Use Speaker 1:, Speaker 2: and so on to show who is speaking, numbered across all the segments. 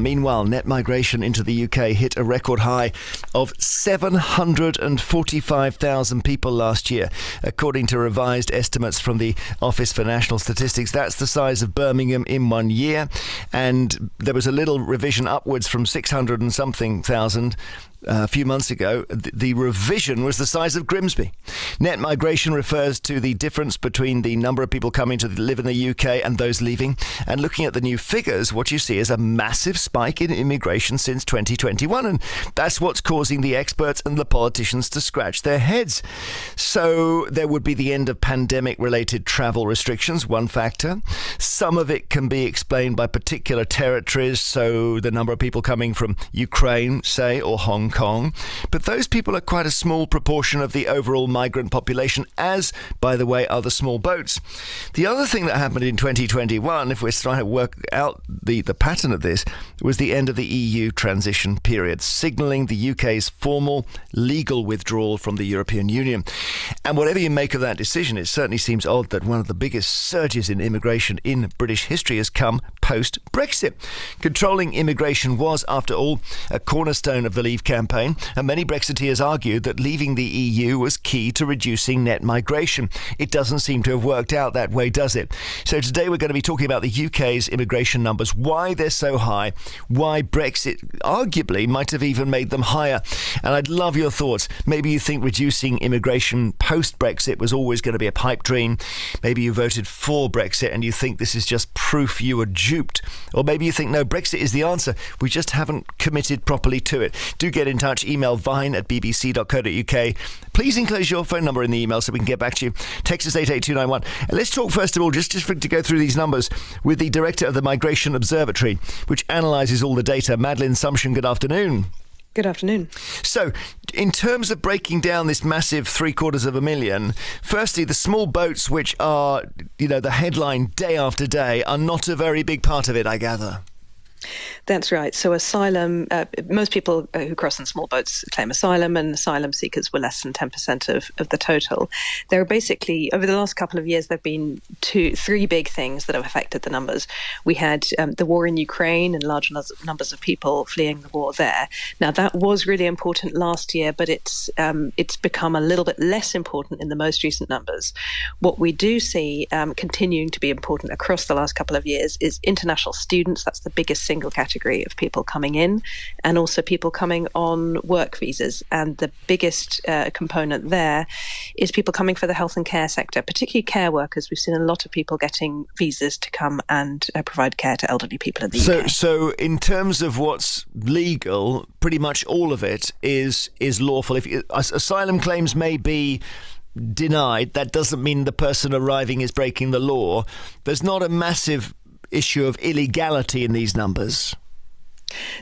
Speaker 1: Meanwhile, net migration into the UK hit a record high of 745,000 people last year, according to revised estimates from the Office for National Statistics. That's the size of Birmingham in 1 year, and there was a little revision upwards from 600 and something thousand a few months ago. The revision was the size of Grimsby. Net migration refers to the difference between the number of people coming to live in the UK and those leaving. And looking at the new figures, what you see is a massive spike in immigration since 2021. And that's what's causing the experts and the politicians to scratch their heads. So there would be the end of pandemic-related travel restrictions, one factor. Some of it can be explained by particular territories, so the number of people coming from Ukraine, say, or Hong Kong. But those people are quite a small proportion of the overall migrant population, as, by the way, are the small boats. The other thing that happened in 2021, if we're trying to work out the pattern of this, was the end of the EU transition period, signalling the UK's formal legal withdrawal from the European Union. And whatever you make of that decision, it certainly seems odd that one of the biggest surges in immigration in British history has come post-Brexit. Controlling immigration was, after all, a cornerstone of the Leave campaign, and many Brexiteers argued that leaving the EU was key to reducing net migration. It doesn't seem to have worked out that way, does it? So today we're going to be talking about the UK's immigration numbers, why they're so high, why Brexit arguably might have even made them higher. And I'd love your thoughts. Maybe you think reducing immigration post-Brexit was always going to be a pipe dream. Maybe you voted for Brexit and you think this is just proof you were duped. Or maybe you think, no, Brexit is the answer. We just haven't committed properly to it. Do get in touch. Email vine@bbc.co.uk. Please enclose your phone number in the email so we can get back to you. Text us 88291. And let's talk first of all, just to go through these numbers, with the director of the Migration Observatory, which analyses all the data. Madeline Sumption, good afternoon.
Speaker 2: Good afternoon.
Speaker 1: So, in terms of breaking down this massive 750,000, firstly, the small boats, which are, the headline day after day, are not a very big part of it, I gather.
Speaker 2: That's right. So asylum, most people who cross in small boats claim asylum, and asylum seekers were less than 10% of the total. There are basically, over the last couple of years, there have been three big things that have affected the numbers. We had the war in Ukraine and large numbers of people fleeing the war there. Now, that was really important last year, but it's become a little bit less important in the most recent numbers. What we do see continuing to be important across the last couple of years is international students. That's the biggest single category of people coming in, and also people coming on work visas. And the biggest component there is people coming for the health and care sector, particularly care workers. We've seen a lot of people getting visas to come and provide care to elderly people in the UK.
Speaker 1: So in terms of what's legal, pretty much all of it is lawful. If asylum claims may be denied, that doesn't mean the person arriving is breaking the law. There's not a massive issue of illegality in these numbers.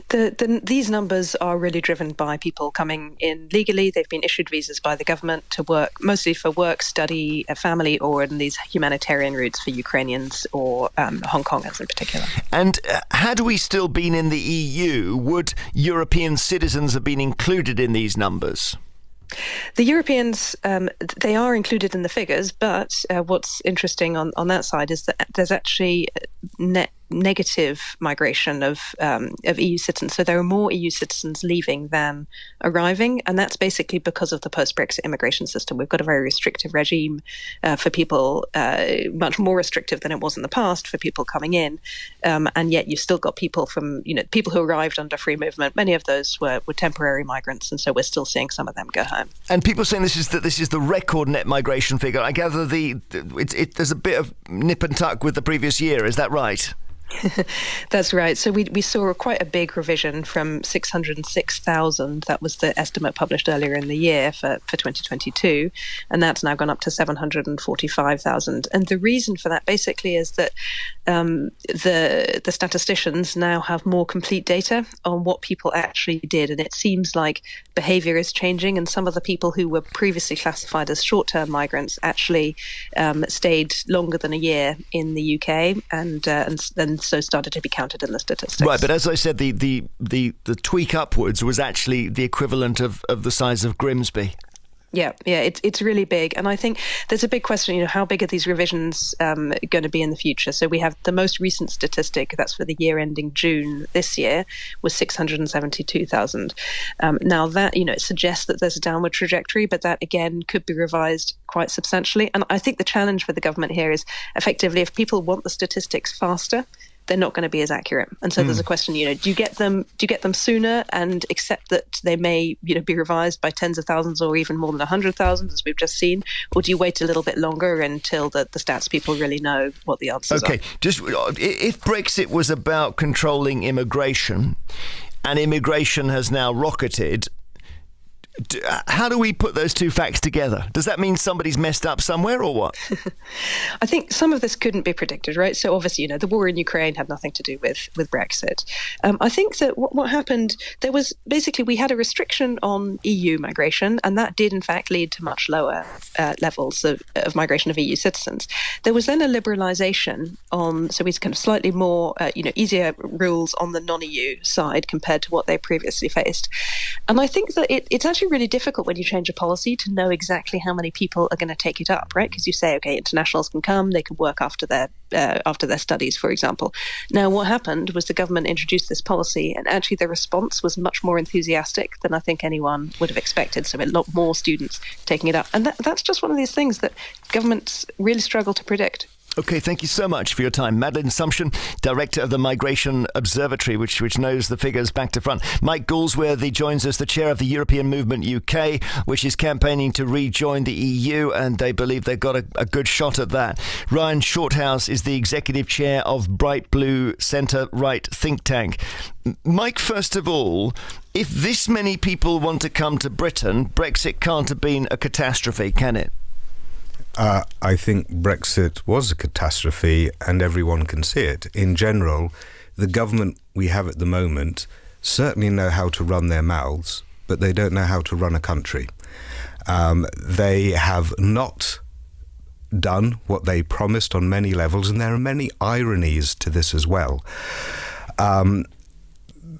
Speaker 2: These numbers are really driven by people coming in legally. They've been issued visas by the government to work, mostly for work, study, family, or in these humanitarian routes for Ukrainians or Hong Kongers in particular.
Speaker 1: And had we still been in the EU, would European citizens have been included in these numbers?
Speaker 2: The Europeans, they are included in the figures, but what's interesting on that side is that there's actually negative migration of EU citizens. So there are more EU citizens leaving than arriving, and that's basically because of the post-Brexit immigration system. We've got a very restrictive regime for people, much more restrictive than it was in the past for people coming in, and yet you've still got people from, people who arrived under free movement. Many of those were temporary migrants, and so we're still seeing some of them go home.
Speaker 1: And people saying this is the record net migration figure. I gather there's a bit of nip and tuck with the previous year. Is that right?
Speaker 2: That's right. So we saw quite a big revision from 606,000. That was the estimate published earlier in the year for 2022. And that's now gone up to 745,000. And the reason for that basically is that the statisticians now have more complete data on what people actually did. And it seems like behavior is changing. And some of the people who were previously classified as short-term migrants actually stayed longer than a year in the UK and so started to be counted in the statistics.
Speaker 1: Right, but as I said, the tweak upwards was actually the equivalent of the size of Grimsby.
Speaker 2: Yeah, it's really big, and I think there's a big question. How big are these revisions going to be in the future? So we have the most recent statistic that's for the year ending June this year was 672,000. Now that it suggests that there's a downward trajectory, but that again could be revised quite substantially. And I think the challenge for the government here is effectively if people want the statistics faster, they're not going to be as accurate. And so there's a question, do you get them sooner and accept that they may, be revised by tens of thousands or even more than 100,000, as we've just seen? Or do you wait a little bit longer until the stats people really know what the answers are?
Speaker 1: Okay, just if Brexit was about controlling immigration and immigration has now rocketed, how do we put those two facts together? Does that mean somebody's messed up somewhere or what?
Speaker 2: I think some of this couldn't be predicted, right? So obviously, the war in Ukraine had nothing to do with Brexit. I think that what happened, there was basically, we had a restriction on EU migration, and that did in fact lead to much lower levels of migration of EU citizens. There was then a liberalisation so we kind of slightly more, easier rules on the non-EU side compared to what they previously faced. And I think that it's actually really difficult when you change a policy to know exactly how many people are going to take it up, right? Because you say, okay, internationals can come, they can work after their studies, for example. Now, what happened was the government introduced this policy, and actually the response was much more enthusiastic than I think anyone would have expected. So a lot more students taking it up. And that's just one of these things that governments really struggle to predict.
Speaker 1: Okay, thank you so much for your time. Madeleine Sumption, Director of the Migration Observatory, which knows the figures back to front. Mike Galsworthy joins us, the Chair of the European Movement UK, which is campaigning to rejoin the EU, and they believe they've got a good shot at that. Ryan Shorthouse is the Executive Chair of Bright Blue Centre-Right think tank. Mike, first of all, if this many people want to come to Britain, Brexit can't have been a catastrophe, can it?
Speaker 3: I think Brexit was a catastrophe, and everyone can see it. In general, the government we have at the moment certainly know how to run their mouths, but they don't know how to run a country. They have not done what they promised on many levels, and there are many ironies to this as well.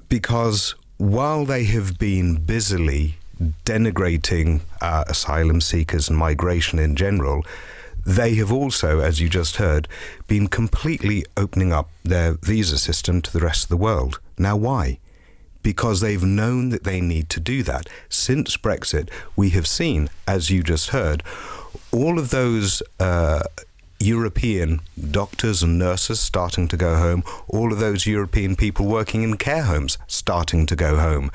Speaker 3: Because while they have been busily denigrating asylum seekers and migration in general, they have also, as you just heard, been completely opening up their visa system to the rest of the world. Now, why? Because they've known that they need to do that. Since Brexit, we have seen, as you just heard, all of those European doctors and nurses starting to go home, all of those European people working in care homes starting to go home.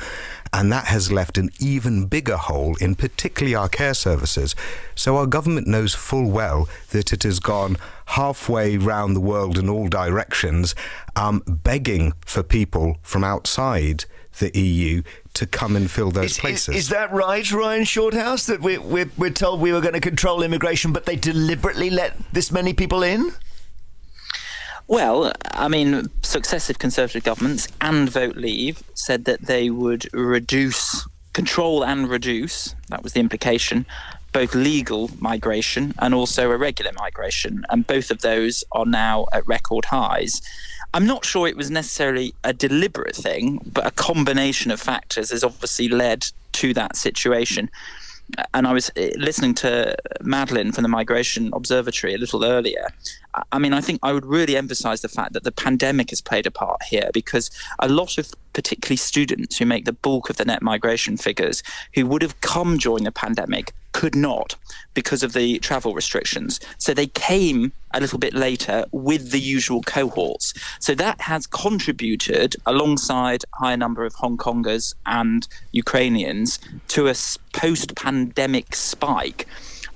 Speaker 3: And that has left an even bigger hole in particularly our care services. So our government knows full well that it has gone halfway round the world in all directions, begging for people from outside the EU to come and fill those places.
Speaker 1: Is that right, Ryan Shorthouse, that we're told we were going to control immigration, but they deliberately let this many people in?
Speaker 4: Well, I mean, successive Conservative governments and Vote Leave said that they would control and reduce, that was the implication, both legal migration and also irregular migration. And both of those are now at record highs. I'm not sure it was necessarily a deliberate thing, but a combination of factors has obviously led to that situation. And I was listening to Madeleine from the Migration Observatory a little earlier. I mean, I think I would really emphasise the fact that the pandemic has played a part here, because a lot of particularly students who make the bulk of the net migration figures, who would have come during the pandemic, could not because of the travel restrictions. So they came a little bit later with the usual cohorts. So that has contributed, alongside a higher number of Hong Kongers and Ukrainians, to a post-pandemic spike.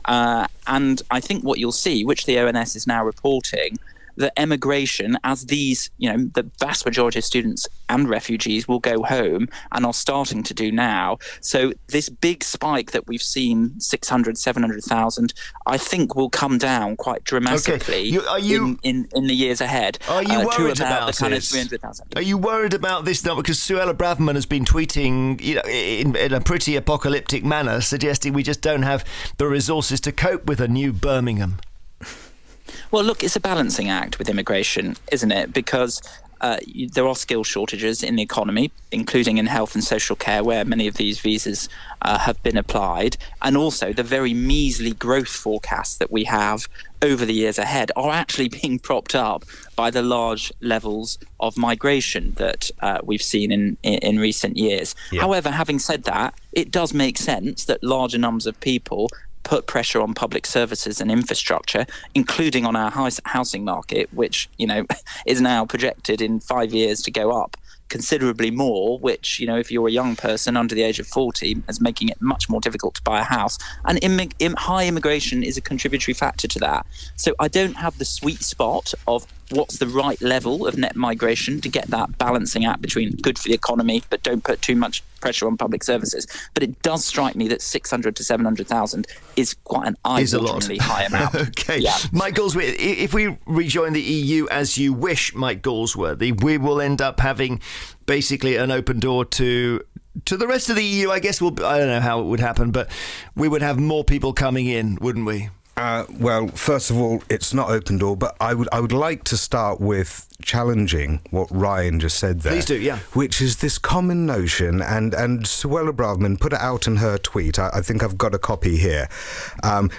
Speaker 4: And I think what you'll see, which the ONS is now reporting, that emigration, as these, the vast majority of students and refugees will go home and are starting to do now. So this big spike that we've seen, 600, 700,000, I think will come down quite dramatically in the years ahead.
Speaker 1: Are you worried
Speaker 4: to about
Speaker 1: about
Speaker 4: the kind of
Speaker 1: this?
Speaker 4: 300,000.
Speaker 1: Are you worried about this number? Because Suella Braverman has been tweeting in a pretty apocalyptic manner, suggesting we just don't have the resources to cope with a new Birmingham.
Speaker 4: Well, look, it's a balancing act with immigration, isn't it? Because there are skill shortages in the economy, including in health and social care, where many of these visas have been applied. And also the very measly growth forecasts that we have over the years ahead are actually being propped up by the large levels of migration that we've seen in recent years. Yeah. However, having said that, it does make sense that larger numbers of people put pressure on public services and infrastructure, including on our housing market, which, is now projected in 5 years to go up considerably more, which, if you're a young person under the age of 40, is making it much more difficult to buy a house. And high immigration is a contributory factor to that. So I don't have the sweet spot of what's the right level of net migration to get that balancing act between good for the economy, but don't put too much pressure on public services. But it does strike me that 600 to 700,000 is quite an eye-wateringly high amount.
Speaker 1: Okay.
Speaker 4: Yeah.
Speaker 1: Mike Galsworthy, if we rejoin the EU as you wish, Mike Galsworthy, we will end up having basically an open door to the rest of the EU. I guess I don't know how it would happen, but we would have more people coming in, wouldn't we?
Speaker 3: Well, first of all, it's not open door, but I would like to start with challenging what Ryan just said there.
Speaker 1: Please do, yeah.
Speaker 3: Which is this common notion, and Suella Braverman put it out in her tweet. I think I've got a copy here.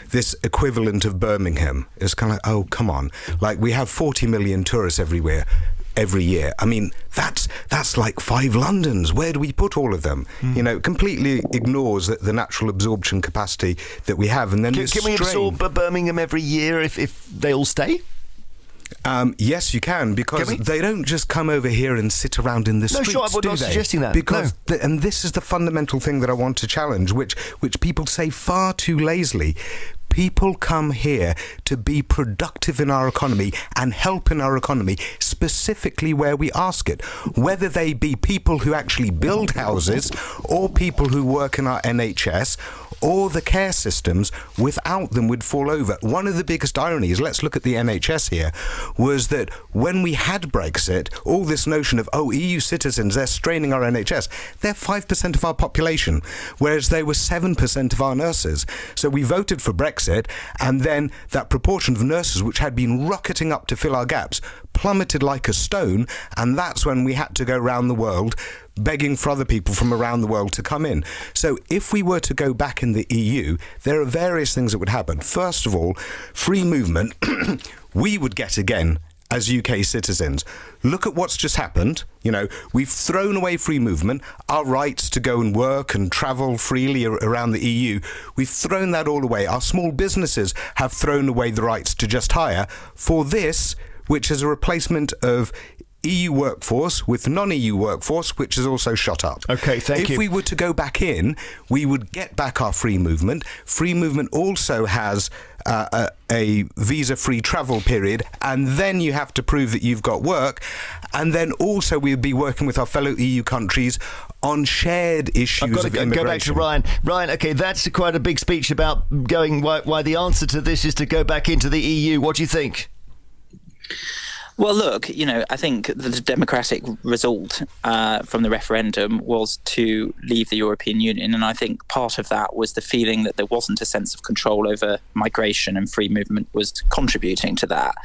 Speaker 3: This equivalent of Birmingham is kind of like, oh, come on. Like, we have 40 million tourists everywhere. Every year. I mean, that's like 5 Londons. Where do we put all of them? Completely ignores the natural absorption capacity that we have. And then
Speaker 1: can we absorb Birmingham every year if they all stay?
Speaker 3: Yes, you can, because they don't just come over here and sit around in the streets,
Speaker 1: No, sure, I'm not suggesting that.
Speaker 3: Because and this is the fundamental thing that I want to challenge, which people say far too lazily. People come here to be productive in our economy and help in our economy, specifically where we ask it. Whether they be people who actually build houses or people who work in our NHS or the care systems, without them would fall over. One of the biggest ironies, let's look at the NHS here, was that when we had Brexit, all this notion of, EU citizens, they're straining our NHS. They're 5% of our population, whereas they were 7% of our nurses. So we voted for Brexit, and then that proportion of nurses, which had been rocketing up to fill our gaps, plummeted like a stone, and that's when we had to go around the world begging for other people from around the world to come in. So if we were to go back in the EU, there are various things that would happen. First of all, free movement we would get again as UK citizens. Look at what's just happened. We've thrown away free movement, our rights to go and work and travel freely around the EU. We've thrown that all away. Our small businesses have thrown away the rights to just hire for this, which is a replacement of EU workforce with non-EU workforce, which has also shot up.
Speaker 1: Okay, thank you.
Speaker 3: If we were to go back in, we would get back our free movement. Free movement also has a visa-free travel period, and then you have to prove that you've got work. And then also we'd be working with our fellow EU countries on shared issues of immigration.
Speaker 1: Go back to Ryan. Ryan, okay, that's quite a big speech about why the answer to this is to go back into the EU. What do you think?
Speaker 4: Well, look, I think the democratic result from the referendum was to leave the European Union. And I think part of that was the feeling that there wasn't a sense of control over migration, and free movement was contributing to that.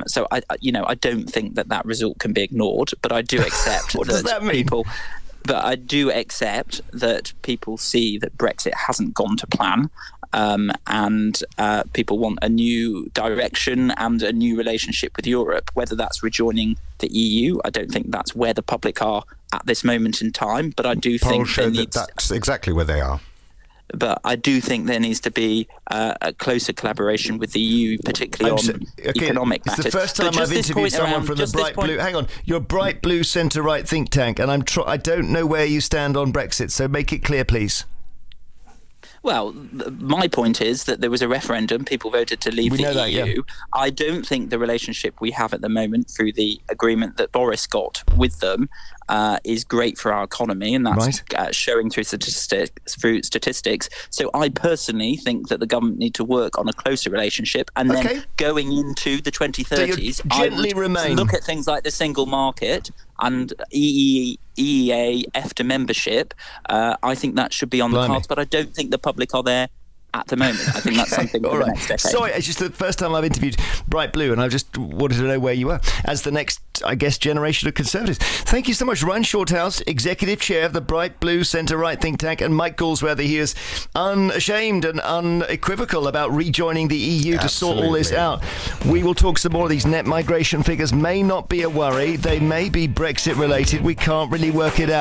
Speaker 4: So, I don't think that result can be ignored, but I do accept
Speaker 1: what does that mean?
Speaker 4: But I do accept that people see that Brexit hasn't gone to plan. And people want a new direction and a new relationship with Europe, whether that's rejoining the EU. I don't think that's where the public are at this moment in time, but I do think
Speaker 3: that's exactly where they are.
Speaker 4: But I do think there needs to be a closer collaboration with the EU, particularly on economic matters.
Speaker 1: It's the first time I've interviewed someone from the Bright Blue. Hang on, your Bright Blue centre-right think tank, and I don't know where you stand on Brexit. So make it clear, please.
Speaker 4: Well, my point is that there was a referendum. People voted to leave the EU. That, yeah. I don't think the relationship we have at the moment through the agreement that Boris got with them is great for our economy, and that's showing through statistics. So I personally think that the government need to work on a closer relationship, and then going into the 2030s, I would look at things like the single market and EEA EFTA membership. I think that should be on the cards, but I don't think the public are there at the moment. I think that's something for the next decade.
Speaker 1: Sorry, it's just the first time I've interviewed Bright Blue, and I just wanted to know where you were as the next, I guess, generation of Conservatives. Thank you so much, Ryan Shorthouse, Executive Chair of the Bright Blue Centre-Right think tank, and Mike Galsworthy. He is unashamed and unequivocal about rejoining the EU to sort all this out. We will talk some more of these net migration figures. May not be a worry. They may be Brexit related. We can't really work it out.